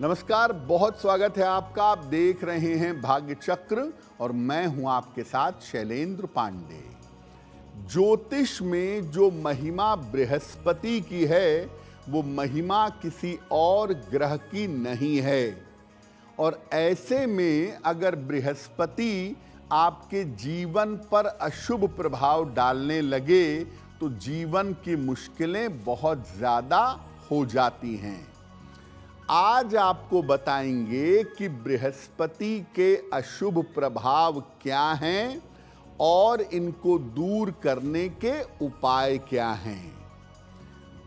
नमस्कार, बहुत स्वागत है आपका। आप देख रहे हैं भाग्य चक्र और मैं हूं आपके साथ शैलेंद्र पांडे। ज्योतिष में जो महिमा बृहस्पति की है वो महिमा किसी और ग्रह की नहीं है। और ऐसे में अगर बृहस्पति आपके जीवन पर अशुभ प्रभाव डालने लगे तो जीवन की मुश्किलें बहुत ज़्यादा हो जाती हैं। आज आपको बताएंगे कि बृहस्पति के अशुभ प्रभाव क्या हैं और इनको दूर करने के उपाय क्या हैं।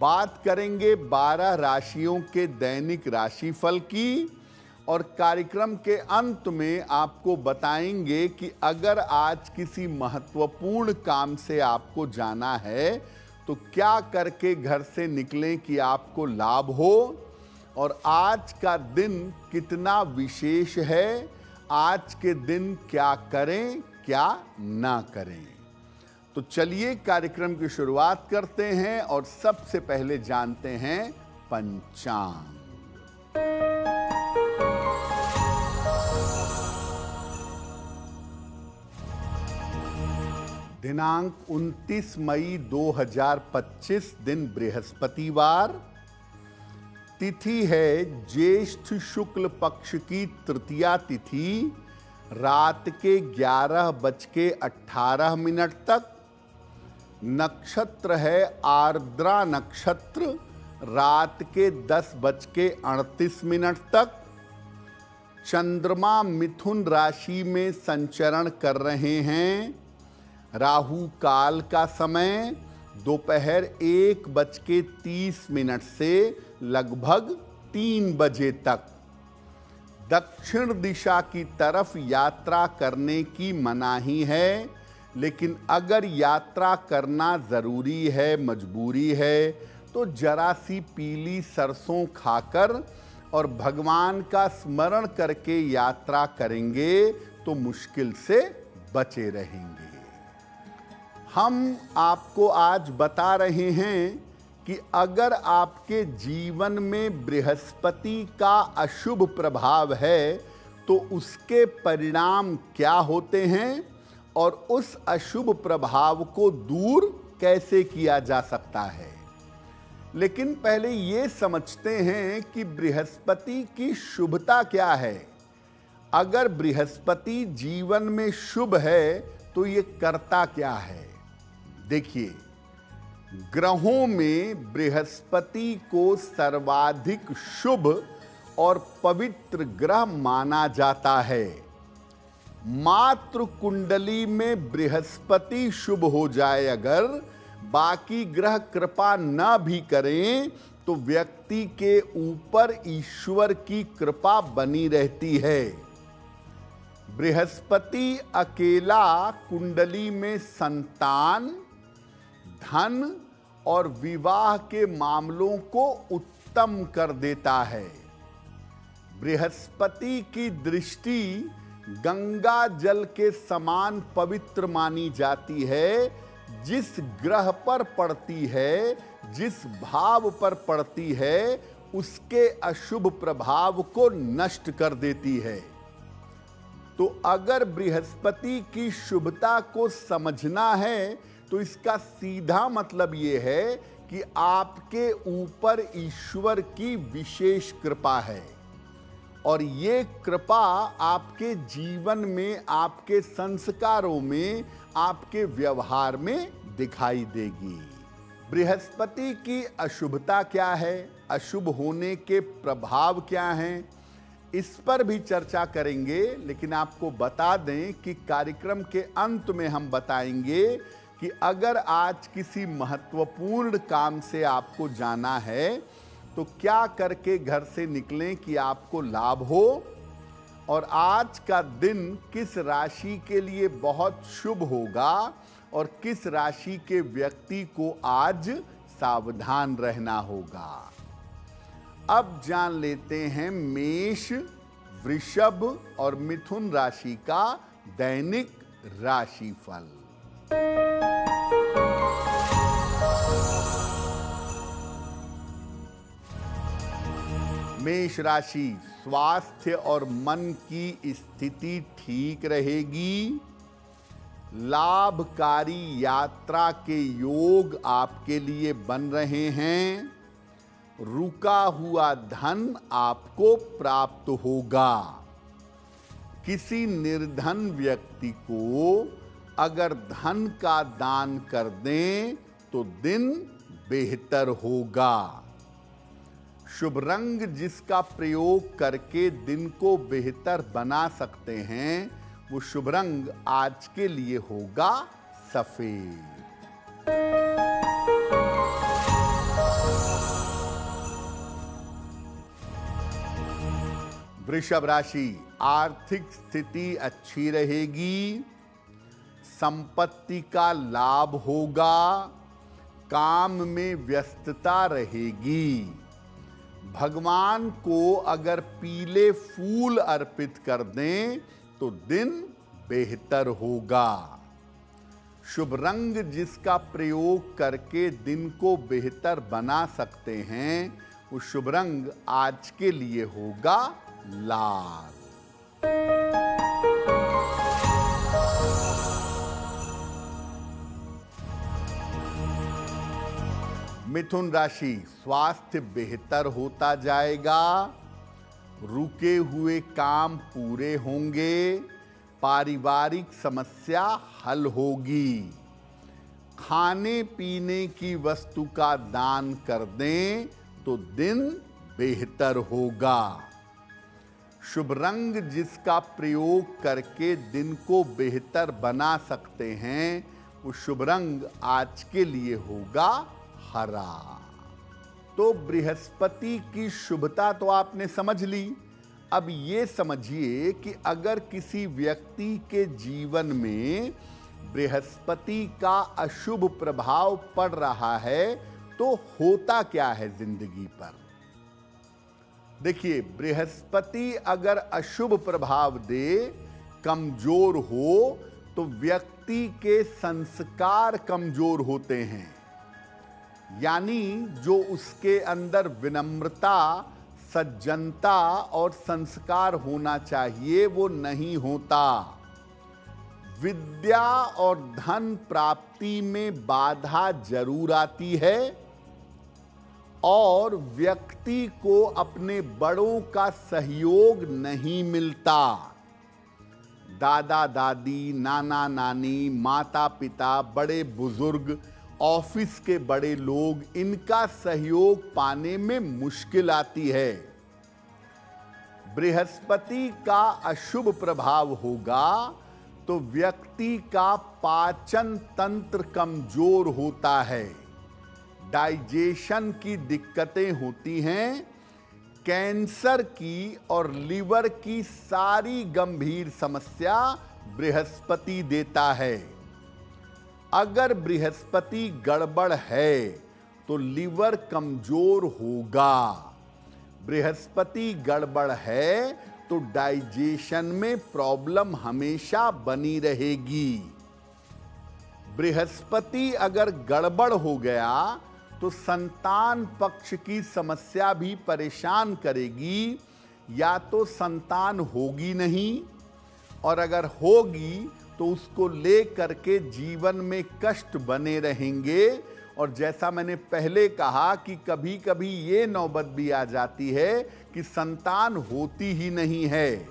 बात करेंगे 12 राशियों के दैनिक राशिफल की और कार्यक्रम के अंत में आपको बताएंगे कि अगर आज किसी महत्वपूर्ण काम से आपको जाना है तो क्या करके घर से निकलें कि आपको लाभ हो, और आज का दिन कितना विशेष है, आज के दिन क्या करें क्या ना करें। तो चलिए कार्यक्रम की शुरुआत करते हैं और सबसे पहले जानते हैं पंचांग। दिनांक 29 मई 2025, दिन बृहस्पतिवार, तिथि है ज्येष्ठ शुक्ल पक्ष की तृतीया तिथि, रात के 11:18 तक। नक्षत्र है आर्द्रा नक्षत्र, रात के 10:38 तक। चंद्रमा मिथुन राशि में संचरण कर रहे हैं। राहु काल का समय दोपहर 1:30 से लगभग 3 बजे तक। दक्षिण दिशा की तरफ यात्रा करने की मनाही है, लेकिन अगर यात्रा करना ज़रूरी है, मजबूरी है, तो जरा सी पीली सरसों खाकर और भगवान का स्मरण करके यात्रा करेंगे तो मुश्किल से बचे रहेंगे। हम आपको आज बता रहे हैं कि अगर आपके जीवन में बृहस्पति का अशुभ प्रभाव है तो उसके परिणाम क्या होते हैं और उस अशुभ प्रभाव को दूर कैसे किया जा सकता है। लेकिन पहले ये समझते हैं कि बृहस्पति की शुभता क्या है। अगर बृहस्पति जीवन में शुभ है तो ये करता क्या है। देखिए, ग्रहों में बृहस्पति को सर्वाधिक शुभ और पवित्र ग्रह माना जाता है। मातृ कुंडली में बृहस्पति शुभ हो जाए, अगर बाकी ग्रह कृपा न भी करें तो व्यक्ति के ऊपर ईश्वर की कृपा बनी रहती है। बृहस्पति अकेला कुंडली में संतान, धन और विवाह के मामलों को उत्तम कर देता है। बृहस्पति की दृष्टि गंगा जल के समान पवित्र मानी जाती है। जिस ग्रह पर पड़ती है, जिस भाव पर पड़ती है, उसके अशुभ प्रभाव को नष्ट कर देती है। तो अगर बृहस्पति की शुभता को समझना है तो इसका सीधा मतलब ये है कि आपके ऊपर ईश्वर की विशेष कृपा है और ये कृपा आपके जीवन में, आपके संस्कारों में, आपके व्यवहार में दिखाई देगी। बृहस्पति की अशुभता क्या है, अशुभ होने के प्रभाव क्या हैं, इस पर भी चर्चा करेंगे। लेकिन आपको बता दें कि कार्यक्रम के अंत में हम बताएंगे कि अगर आज किसी महत्वपूर्ण काम से आपको जाना है तो क्या करके घर से निकलें कि आपको लाभ हो, और आज का दिन किस राशि के लिए बहुत शुभ होगा और किस राशि के व्यक्ति को आज सावधान रहना होगा। अब जान लेते हैं मेष, वृषभ और मिथुन राशि का दैनिक राशिफल। मेष राशि, स्वास्थ्य और मन की स्थिति ठीक रहेगी। लाभकारी यात्रा के योग आपके लिए बन रहे हैं। रुका हुआ धन आपको प्राप्त होगा। किसी निर्धन व्यक्ति को अगर धन का दान कर दें तो दिन बेहतर होगा। शुभ रंग जिसका प्रयोग करके दिन को बेहतर बना सकते हैं, वो शुभ रंग आज के लिए होगा सफेद। वृषभ राशि, आर्थिक स्थिति अच्छी रहेगी। संपत्ति का लाभ होगा। काम में व्यस्तता रहेगी। भगवान को अगर पीले फूल अर्पित कर दें तो दिन बेहतर होगा। शुभ रंग जिसका प्रयोग करके दिन को बेहतर बना सकते हैं, वो शुभ रंग आज के लिए होगा लाल। मिथुन राशि, स्वास्थ्य बेहतर होता जाएगा। रुके हुए काम पूरे होंगे। पारिवारिक समस्या हल होगी। खाने पीने की वस्तु का दान कर दें तो दिन बेहतर होगा। शुभ रंग जिसका प्रयोग करके दिन को बेहतर बना सकते हैं, वो शुभ रंग आज के लिए होगा हरा। तो बृहस्पति की शुभता तो आपने समझ ली। अब ये समझिए कि अगर किसी व्यक्ति के जीवन में बृहस्पति का अशुभ प्रभाव पड़ रहा है तो होता क्या है जिंदगी पर। देखिए, बृहस्पति अगर अशुभ प्रभाव दे, कमजोर हो, तो व्यक्ति के संस्कार कमजोर होते हैं। यानी जो उसके अंदर विनम्रता, सज्जनता और संस्कार होना चाहिए, वो नहीं होता। विद्या और धन प्राप्ति में बाधा जरूर आती है और व्यक्ति को अपने बड़ों का सहयोग नहीं मिलता। दादा दादी, नाना नानी, माता पिता, बड़े बुजुर्ग, ऑफिस के बड़े लोग, इनका सहयोग पाने में मुश्किल आती है। बृहस्पति का अशुभ प्रभाव होगा तो व्यक्ति का पाचन तंत्र कमजोर होता है। डाइजेशन की दिक्कतें होती हैं। कैंसर की और लिवर की सारी गंभीर समस्या बृहस्पति देता है। अगर बृहस्पति गड़बड़ है तो लिवर कमजोर होगा। बृहस्पति गड़बड़ है तो डाइजेशन में प्रॉब्लम हमेशा बनी रहेगी। बृहस्पति अगर गड़बड़ हो गया तो संतान पक्ष की समस्या भी परेशान करेगी। या तो संतान होगी नहीं, और अगर होगी तो उसको ले करके जीवन में कष्ट बने रहेंगे। और जैसा मैंने पहले कहा कि कभी कभी ये नौबत भी आ जाती है कि संतान होती ही नहीं है।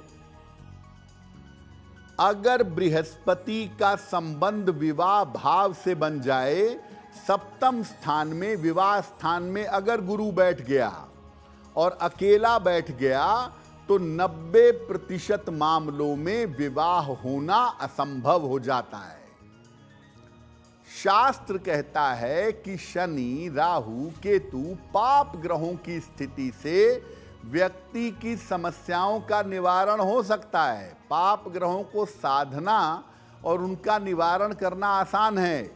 अगर बृहस्पति का संबंध विवाह भाव से बन जाए, सप्तम स्थान में, विवाह स्थान में अगर गुरु बैठ गया और अकेला बैठ गया, तो 90% मामलों में विवाह होना असंभव हो जाता है। शास्त्र कहता है कि शनि, राहु, केतु पाप ग्रहों की स्थिति से व्यक्ति की समस्याओं का निवारण हो सकता है। पाप ग्रहों को साधना और उनका निवारण करना आसान है,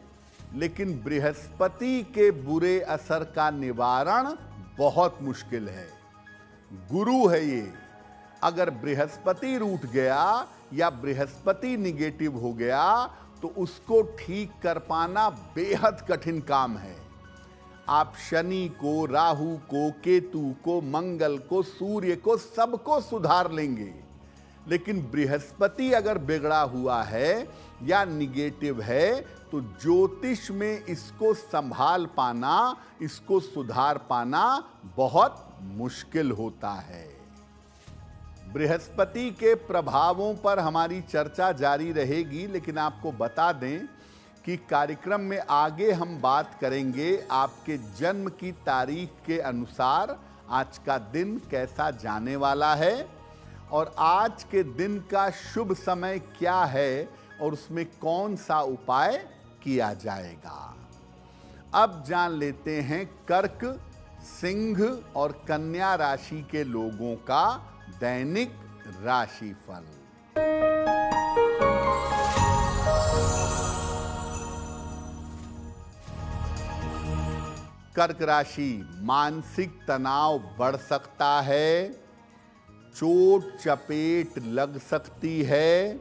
लेकिन बृहस्पति के बुरे असर का निवारण बहुत मुश्किल है। गुरु है ये। अगर बृहस्पति रूठ गया या बृहस्पति निगेटिव हो गया तो उसको ठीक कर पाना बेहद कठिन काम है। आप शनि को, राहु को, केतु को, मंगल को, सूर्य को, सबको सुधार लेंगे। लेकिन बृहस्पति अगर बिगड़ा हुआ है या निगेटिव है तो ज्योतिष में इसको संभाल पाना, इसको सुधार पाना बहुत मुश्किल होता है। बृहस्पति के प्रभावों पर हमारी चर्चा जारी रहेगी, लेकिन आपको बता दें कि कार्यक्रम में आगे हम बात करेंगे आपके जन्म की तारीख के अनुसार आज का दिन कैसा जाने वाला है और आज के दिन का शुभ समय क्या है और उसमें कौन सा उपाय किया जाएगा। अब जान लेते हैं कर्क, सिंह और कन्या राशि के लोगों का दैनिक राशिफल। कर्क राशि, मानसिक तनाव बढ़ सकता है, चोट चपेट लग सकती है,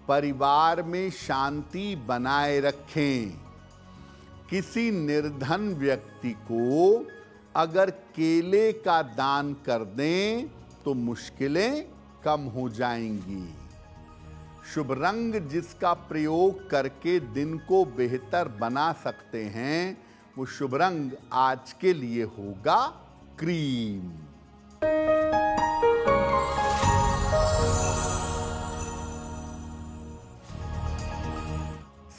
परिवार में शांति बनाए रखें। किसी निर्धन व्यक्ति को अगर केले का दान कर दें तो मुश्किलें कम हो जाएंगी। शुभ रंग जिसका प्रयोग करके दिन को बेहतर बना सकते हैं वो शुभ रंग आज के लिए होगा क्रीम।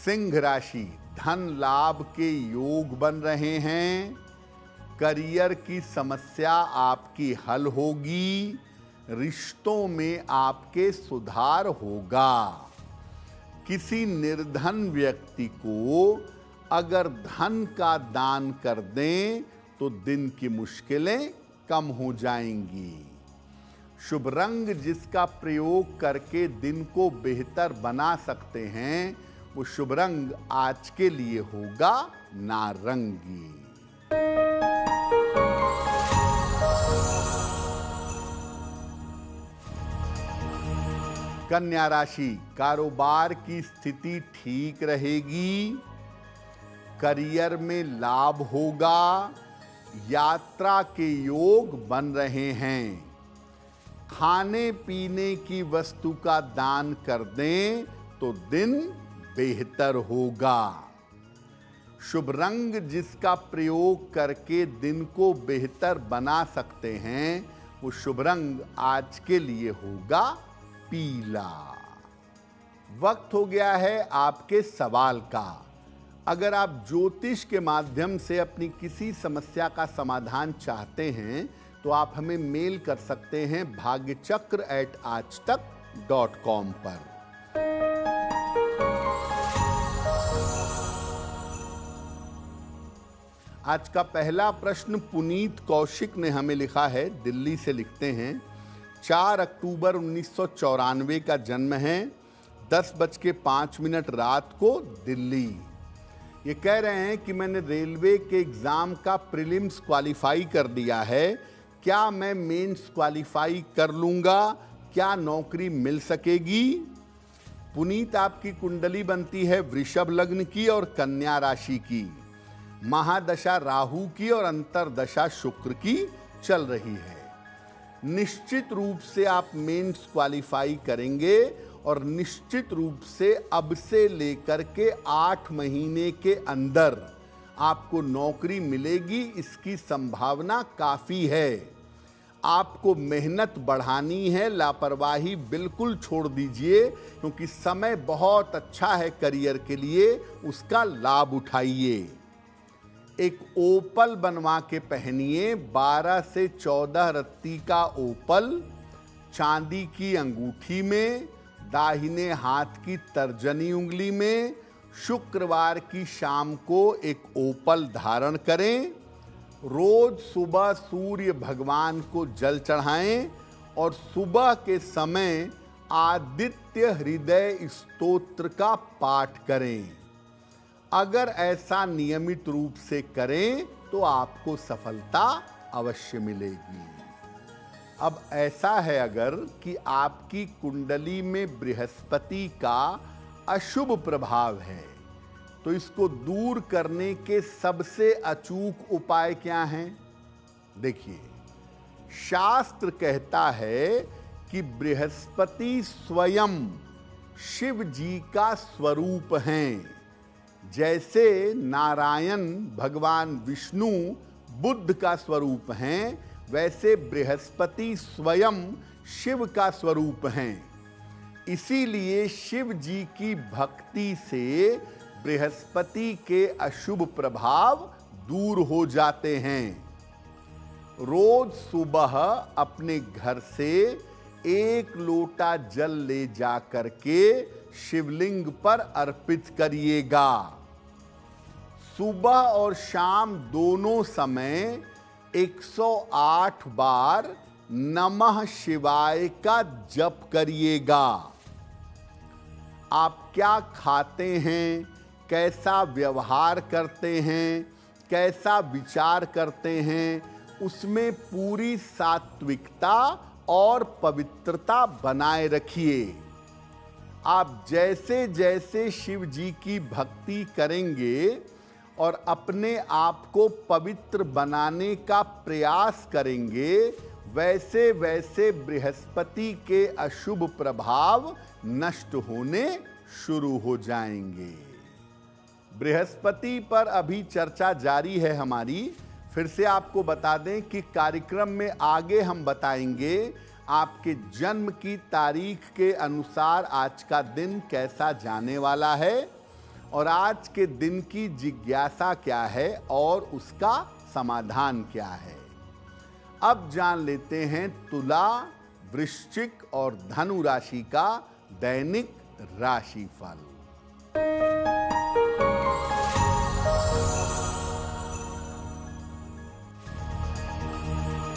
सिंह राशि, धन लाभ के योग बन रहे हैं, करियर की समस्या आपकी हल होगी, रिश्तों में आपके सुधार होगा। किसी निर्धन व्यक्ति को अगर धन का दान कर दें तो दिन की मुश्किलें कम हो जाएंगी। शुभ रंग जिसका प्रयोग करके दिन को बेहतर बना सकते हैं वो शुभ रंग आज के लिए होगा नारंगी। कन्या राशि, कारोबार की स्थिति ठीक रहेगी, करियर में लाभ होगा, यात्रा के योग बन रहे हैं। खाने पीने की वस्तु का दान कर दें तो दिन बेहतर होगा। शुभ रंग जिसका प्रयोग करके दिन को बेहतर बना सकते हैं वो शुभ रंग आज के लिए होगा पीला। वक्त हो गया है आपके सवाल का। अगर आप ज्योतिष के माध्यम से अपनी किसी समस्या का समाधान चाहते हैं तो आप हमें मेल कर सकते हैं bhagyachakra@aajtak.com पर। आज का पहला प्रश्न पुनीत कौशिक ने हमें लिखा है, दिल्ली से लिखते हैं। 4 अक्टूबर 1994 का जन्म है, 10:05 रात को, दिल्ली। ये कह रहे हैं कि मैंने रेलवे के एग्ज़ाम का प्रीलिम्स क्वालिफाई कर दिया है, क्या मैं मेंस क्वालिफाई कर लूँगा, क्या नौकरी मिल सकेगी? पुनीत, आपकी कुंडली बनती है वृषभ लग्न की और कन्या राशि की, महादशा राहु की और अंतरदशा शुक्र की चल रही है। निश्चित रूप से आप मेंस क्वालिफाई करेंगे और निश्चित रूप से अब से लेकर के 8 महीने के अंदर आपको नौकरी मिलेगी, इसकी संभावना काफ़ी है। आपको मेहनत बढ़ानी है, लापरवाही बिल्कुल छोड़ दीजिए, क्योंकि समय बहुत अच्छा है करियर के लिए, उसका लाभ उठाइए। एक ओपल बनवा के पहनिए, 12 से 14 रत्ती का ओपल, चांदी की अंगूठी में, दाहिने हाथ की तर्जनी उंगली में। शुक्रवार की शाम को एक ओपल धारण करें। रोज सुबह सूर्य भगवान को जल चढ़ाएं और सुबह के समय आदित्य हृदय स्तोत्र का पाठ करें। अगर ऐसा नियमित रूप से करें तो आपको सफलता अवश्य मिलेगी। अब ऐसा है अगर कि आपकी कुंडली में बृहस्पति का अशुभ प्रभाव है तो इसको दूर करने के सबसे अचूक उपाय क्या हैं? देखिए, शास्त्र कहता है कि बृहस्पति स्वयं शिव जी का स्वरूप हैं। जैसे नारायण भगवान विष्णु बुद्ध का स्वरूप हैं, वैसे बृहस्पति स्वयं शिव का स्वरूप हैं। इसीलिए शिव जी की भक्ति से बृहस्पति के अशुभ प्रभाव दूर हो जाते हैं। रोज सुबह अपने घर से 1 लोटा जल ले जा करके शिवलिंग पर अर्पित करिएगा। सुबह और शाम दोनों समय 108 बार नमः शिवाय का जप करिएगा। आप क्या खाते हैं, कैसा व्यवहार करते हैं, कैसा विचार करते हैं, उसमें पूरी सात्विकता और पवित्रता बनाए रखिए। आप जैसे जैसे शिव जी की भक्ति करेंगे और अपने आप को पवित्र बनाने का प्रयास करेंगे, वैसे वैसे बृहस्पति के अशुभ प्रभाव नष्ट होने शुरू हो जाएंगे। बृहस्पति पर अभी चर्चा जारी है हमारी। फिर से आपको बता दें कि कार्यक्रम में आगे हम बताएंगे आपके जन्म की तारीख के अनुसार आज का दिन कैसा जाने वाला है और आज के दिन की जिज्ञासा क्या है और उसका समाधान क्या है। अब जान लेते हैं तुला, वृश्चिक और धनु राशि का दैनिक राशिफल।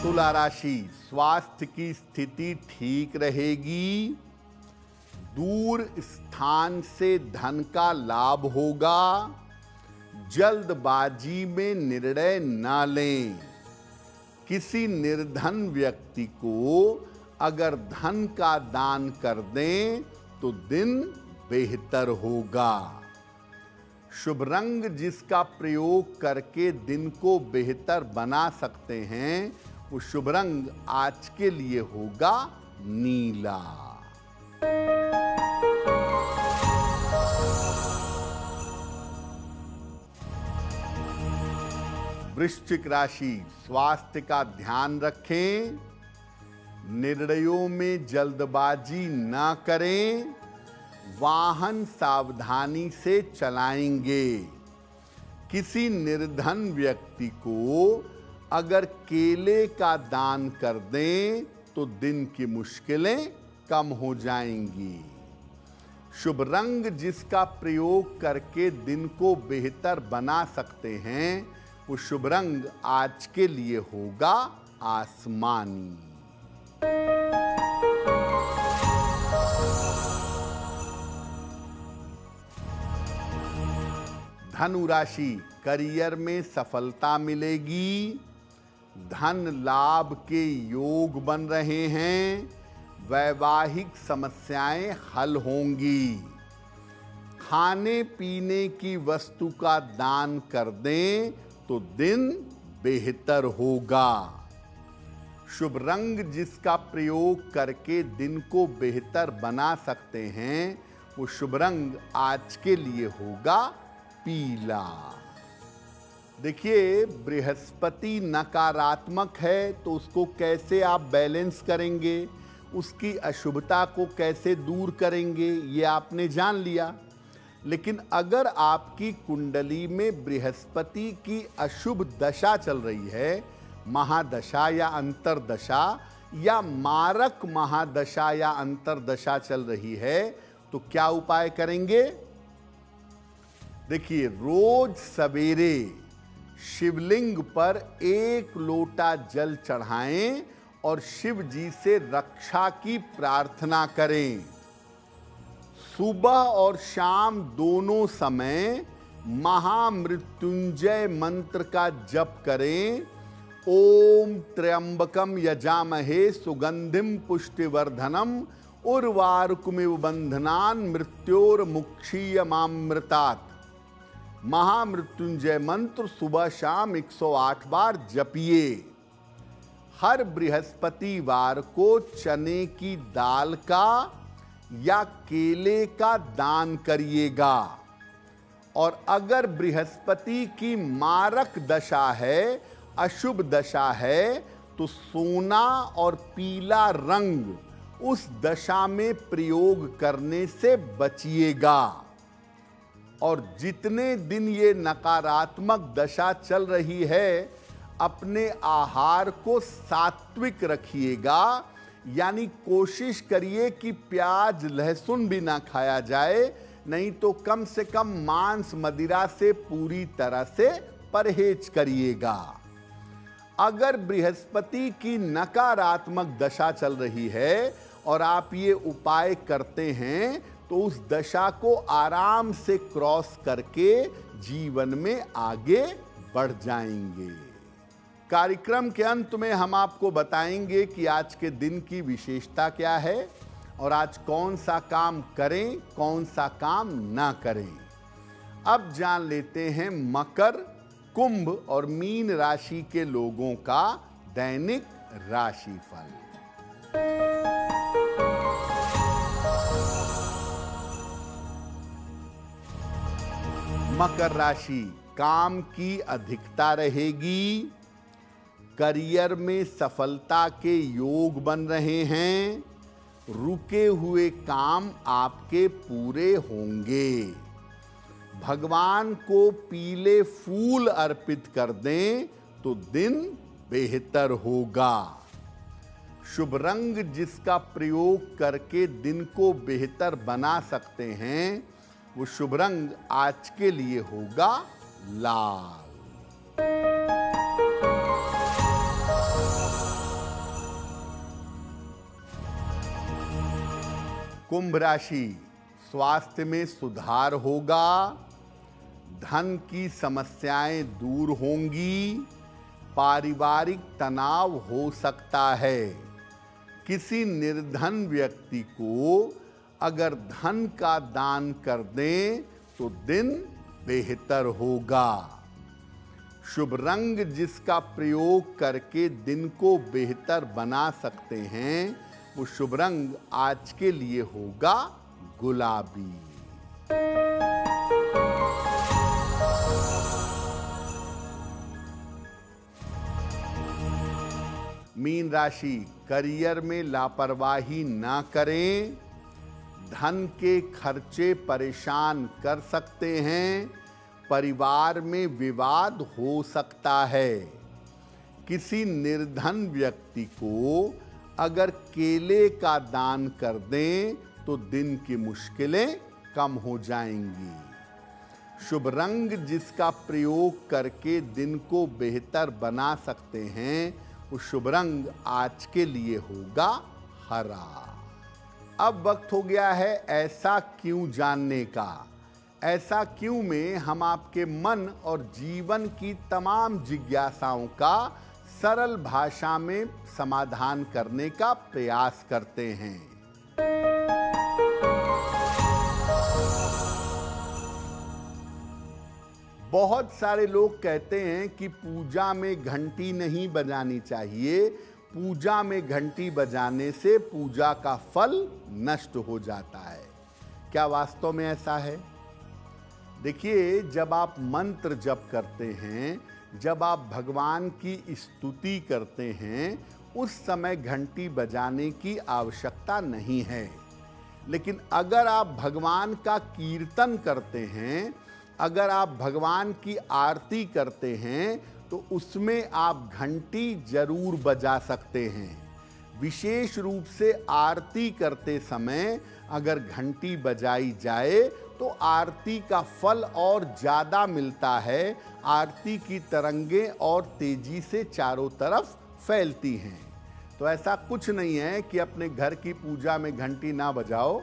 तुला राशि, स्वास्थ्य की स्थिति ठीक रहेगी। दूर स्थान से धन का लाभ होगा। जल्दबाजी में निर्णय न लें। किसी निर्धन व्यक्ति को अगर धन का दान कर दें तो दिन बेहतर होगा। शुभ रंग जिसका प्रयोग करके दिन को बेहतर बना सकते हैं, वो शुभ रंग आज के लिए होगा नीला। वृश्चिक राशि, स्वास्थ्य का ध्यान रखें। निर्णयों में जल्दबाजी न करें। वाहन सावधानी से चलाएंगे। किसी निर्धन व्यक्ति को अगर केले का दान कर दें तो दिन की मुश्किलें कम हो जाएंगी। शुभ रंग जिसका प्रयोग करके दिन को बेहतर बना सकते हैं, वो शुभ रंग आज के लिए होगा आसमानी। धनु राशि, करियर में सफलता मिलेगी। धन लाभ के योग बन रहे हैं। वैवाहिक समस्याएं हल होंगी। खाने पीने की वस्तु का दान कर दें तो दिन बेहतर होगा। शुभ रंग जिसका प्रयोग करके दिन को बेहतर बना सकते हैं, वो शुभ रंग आज के लिए होगा पीला। देखिए, बृहस्पति नकारात्मक है तो उसको कैसे आप बैलेंस करेंगे, उसकी अशुभता को कैसे दूर करेंगे, ये आपने जान लिया। लेकिन अगर आपकी कुंडली में बृहस्पति की अशुभ दशा चल रही है, महादशा या अंतरदशा या मारक महादशा या अंतरदशा चल रही है, तो क्या उपाय करेंगे? देखिए, रोज सवेरे शिवलिंग पर 1 लोटा जल चढ़ाएं और शिव जी से रक्षा की प्रार्थना करें। सुबह और शाम दोनों समय महामृत्युंजय मंत्र का जप करें। ओम त्र्यंबकम यजामहे सुगंधिम पुष्टिवर्धनम उर्वारुकमिव बंधनान मृत्योर्मुक्षीयमामृतात्। महामृत्युंजय मंत्र सुबह शाम 108 बार जपिए। हर बृहस्पतिवार को चने की दाल का या केले का दान करिएगा। और अगर बृहस्पति की मारक दशा है, अशुभ दशा है, तो सोना और पीला रंग उस दशा में प्रयोग करने से बचिएगा। और जितने दिन ये नकारात्मक दशा चल रही है, अपने आहार को सात्विक रखिएगा, यानी कोशिश करिए कि प्याज लहसुन भी ना खाया जाए, नहीं तो कम से कम मांस मदिरा से पूरी तरह से परहेज करिएगा। अगर बृहस्पति की नकारात्मक दशा चल रही है और आप ये उपाय करते हैं, तो उस दशा को आराम से क्रॉस करके जीवन में आगे बढ़ जाएंगे। कार्यक्रम के अंत में हम आपको बताएंगे कि आज के दिन की विशेषता क्या है और आज कौन सा काम करें, कौन सा काम ना करें। अब जान लेते हैं मकर, कुंभ और मीन राशि के लोगों का दैनिक राशिफल। मकर राशि, काम की अधिकता रहेगी। करियर में सफलता के योग बन रहे हैं। रुके हुए काम आपके पूरे होंगे। भगवान को पीले फूल अर्पित कर दें तो दिन बेहतर होगा। शुभ रंग जिसका प्रयोग करके दिन को बेहतर बना सकते हैं, वो शुभ रंग आज के लिए होगा लाल। कुंभ राशि, स्वास्थ्य में सुधार होगा। धन की समस्याएं दूर होंगी। पारिवारिक तनाव हो सकता है। किसी निर्धन व्यक्ति को अगर धन का दान कर दें तो दिन बेहतर होगा। शुभ रंग जिसका प्रयोग करके दिन को बेहतर बना सकते हैं, वो शुभ रंग आज के लिए होगा गुलाबी। मीन राशि, करियर में लापरवाही ना करें। धन के खर्चे परेशान कर सकते हैं। परिवार में विवाद हो सकता है। किसी निर्धन व्यक्ति को अगर केले का दान कर दें तो दिन की मुश्किलें कम हो जाएंगी। शुभ रंग जिसका प्रयोग करके दिन को बेहतर बना सकते हैं, वो शुभ रंग आज के लिए होगा हरा। अब वक्त हो गया है ऐसा क्यों जानने का। ऐसा क्यों में हम आपके मन और जीवन की तमाम जिज्ञासाओं का सरल भाषा में समाधान करने का प्रयास करते हैं। बहुत सारे लोग कहते हैं कि पूजा में घंटी नहीं बजानी चाहिए, पूजा में घंटी बजाने से पूजा का फल नष्ट हो जाता है। क्या वास्तव में ऐसा है? देखिए, जब आप मंत्र जप करते हैं, जब आप भगवान की स्तुति करते हैं, उस समय घंटी बजाने की आवश्यकता नहीं है। लेकिन अगर आप भगवान का कीर्तन करते हैं, अगर आप भगवान की आरती करते हैं, तो उसमें आप घंटी जरूर बजा सकते हैं। विशेष रूप से आरती करते समय अगर घंटी बजाई जाए तो आरती का फल और ज़्यादा मिलता है। आरती की तरंगें और तेजी से चारों तरफ फैलती हैं। तो ऐसा कुछ नहीं है कि अपने घर की पूजा में घंटी ना बजाओ।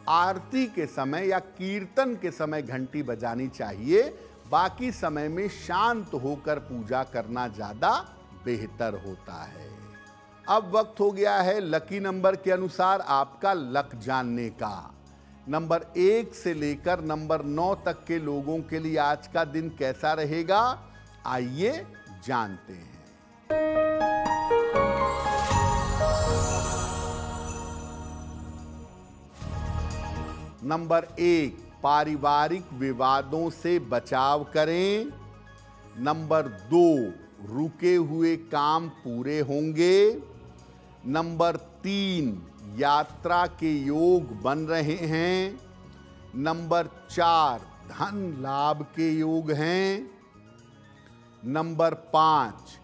आरती के समय या कीर्तन के समय घंटी बजानी चाहिए। बाकी समय में शांत होकर पूजा करना ज़्यादा बेहतर होता है। अब वक्त हो गया है लकी नंबर के अनुसार आपका लक जानने का। नंबर 1 से लेकर नंबर 9 तक के लोगों के लिए आज का दिन कैसा रहेगा, आइए जानते हैं। नंबर 1, पारिवारिक विवादों से बचाव करें। नंबर 2, रुके हुए काम पूरे होंगे। नंबर 3, यात्रा के योग बन रहे हैं। नंबर 4, धन लाभ के योग हैं। नंबर 5,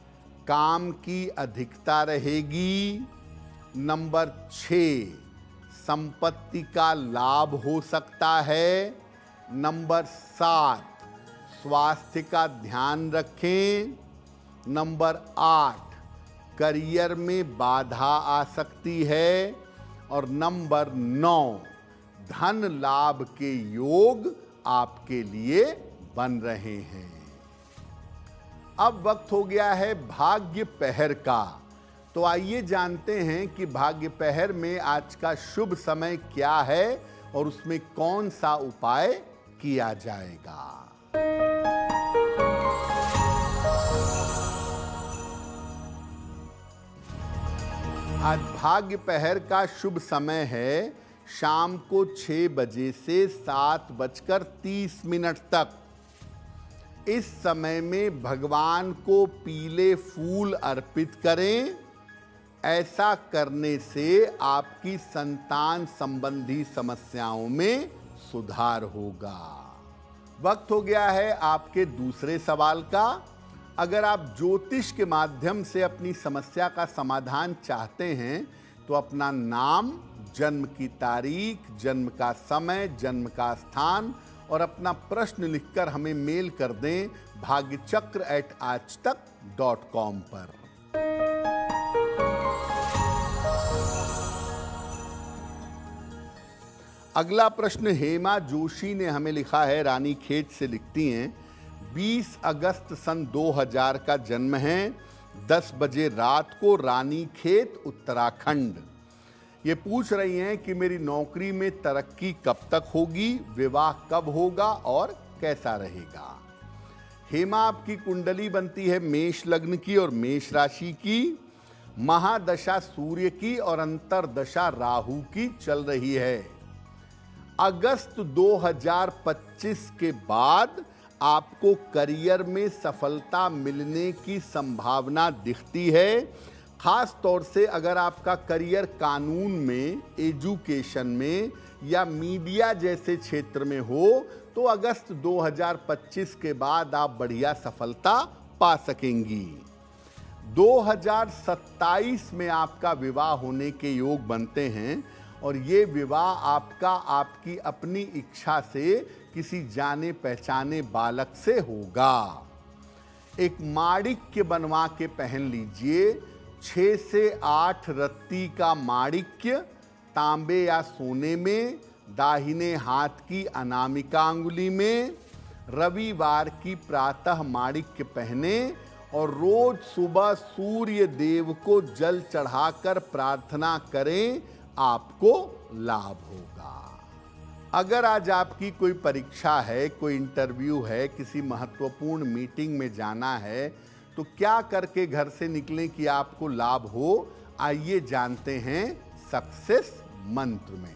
काम की अधिकता रहेगी। नंबर 6, संपत्ति का लाभ हो सकता है। नंबर 7, स्वास्थ्य का ध्यान रखें। नंबर 8, करियर में बाधा आ सकती है। और नंबर 9, धन लाभ के योग आपके लिए बन रहे हैं। अब वक्त हो गया है भाग्य पहर का। तो आइए जानते हैं कि भाग्य पहर में आज का शुभ समय क्या है और उसमें कौन सा उपाय किया जाएगा। आज भाग्य पहर का शुभ समय है शाम को 6 बजे से 7:30 तक। इस समय में भगवान को पीले फूल अर्पित करें। ऐसा करने से आपकी संतान संबंधी समस्याओं में सुधार होगा। वक्त हो गया है आपके दूसरे सवाल का। अगर आप ज्योतिष के माध्यम से अपनी समस्या का समाधान चाहते हैं तो अपना नाम, जन्म की तारीख, जन्म का समय, जन्म का स्थान और अपना प्रश्न लिखकर हमें मेल कर दें bhagyachakra@aajtak.com पर। अगला प्रश्न हेमा जोशी ने हमें लिखा है, रानीखेत से लिखती हैं। 20 अगस्त सन 2000 का जन्म है। 10 बजे रात को, रानीखेत उत्तराखंड। ये पूछ रही हैं कि मेरी नौकरी में तरक्की कब तक होगी, विवाह कब होगा और कैसा रहेगा। हेमा, आपकी कुंडली बनती है मेष लग्न की और मेष राशि की। महादशा सूर्य की और अंतरदशा राहु की चल रही है। अगस्त 2025 के बाद आपको करियर में सफलता मिलने की संभावना दिखती है। खास तौर से अगर आपका करियर कानून में, एजुकेशन में या मीडिया जैसे क्षेत्र में हो तो अगस्त 2025 के बाद आप बढ़िया सफलता पा सकेंगी। 2027 में आपका विवाह होने के योग बनते हैं और ये विवाह आपकी अपनी इच्छा से किसी जाने पहचाने बालक से होगा। एक माणिक्य बनवा के पहन लीजिए। 6 से 8 रत्ती का माणिक्य तांबे या सोने में, दाहिने हाथ की अनामिका अंगुली में। रविवार की प्रातः माणिक्य पहने और रोज सुबह सूर्य देव को जल चढ़ाकर प्रार्थना करें, आपको लाभ होगा। अगर आज आपकी कोई परीक्षा है, कोई इंटरव्यू है, किसी महत्वपूर्ण मीटिंग में जाना है तो क्या करके घर से निकलें कि आपको लाभ हो, आइए जानते हैं सक्सेस मंत्र में।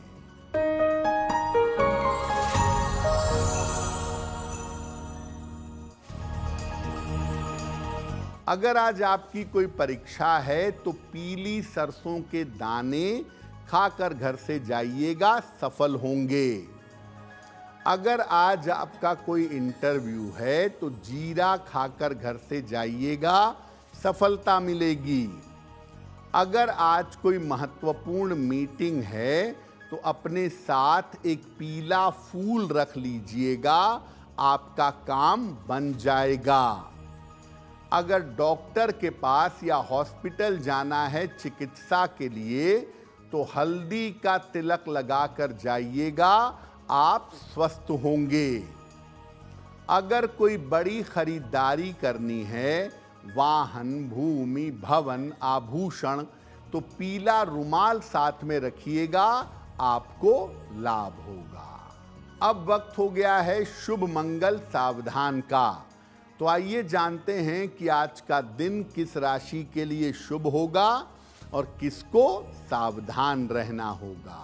अगर आज आपकी कोई परीक्षा है तो पीली सरसों के दाने खाकर घर से जाइएगा, सफल होंगे। अगर आज आपका कोई इंटरव्यू है तो जीरा खाकर घर से जाइएगा, सफलता मिलेगी। अगर आज कोई महत्वपूर्ण मीटिंग है तो अपने साथ एक पीला फूल रख लीजिएगा, आपका काम बन जाएगा। अगर डॉक्टर के पास या हॉस्पिटल जाना है चिकित्सा के लिए तो हल्दी का तिलक लगाकर जाइएगा, आप स्वस्थ होंगे। अगर कोई बड़ी खरीदारी करनी है, वाहन, भूमि, भवन, आभूषण, तो पीला रुमाल साथ में रखिएगा, आपको लाभ होगा। अब वक्त हो गया है शुभ मंगल सावधान का। तो आइए जानते हैं कि आज का दिन किस राशि के लिए शुभ होगा और किसको सावधान रहना होगा।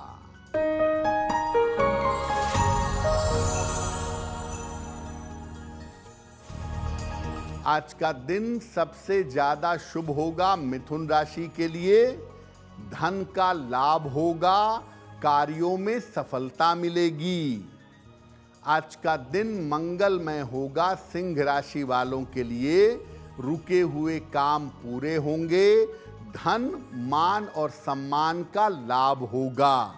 आज का दिन सबसे ज्यादा शुभ होगा मिथुन राशि के लिए। धन का लाभ होगा, कार्यों में सफलता मिलेगी। आज का दिन मंगलमय होगा सिंह राशि वालों के लिए। रुके हुए काम पूरे होंगे। धन, मान और सम्मान का लाभ होगा।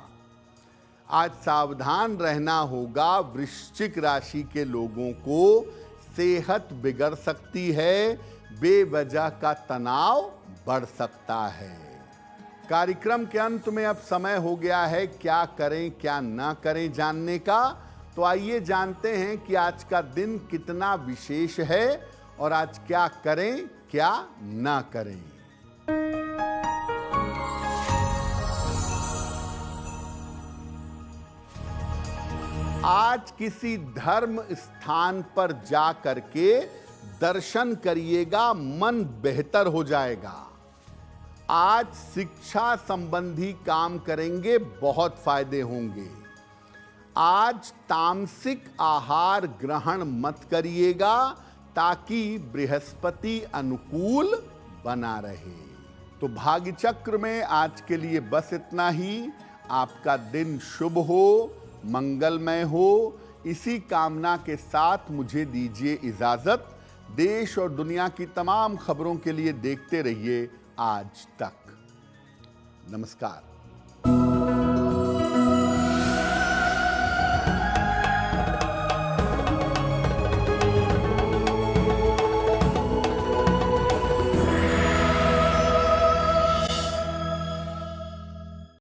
आज सावधान रहना होगा वृश्चिक राशि के लोगों को। सेहत बिगड़ सकती है, बेवजह का तनाव बढ़ सकता है। कार्यक्रम के अंत में अब समय हो गया है क्या करें क्या ना करें जानने का। तो आइए जानते हैं कि आज का दिन कितना विशेष है और आज क्या करें क्या ना करें। आज किसी धर्म स्थान पर जा करके दर्शन करिएगा, मन बेहतर हो जाएगा। आज शिक्षा संबंधी काम करेंगे, बहुत फायदे होंगे। आज तामसिक आहार ग्रहण मत करिएगा ताकि बृहस्पति अनुकूल बना रहे। तो भाग्य चक्र में आज के लिए बस इतना ही। आपका दिन शुभ हो, मंगलमय हो, इसी कामना के साथ मुझे दीजिए इजाजत। देश और दुनिया की तमाम खबरों के लिए देखते रहिए आज तक। नमस्कार।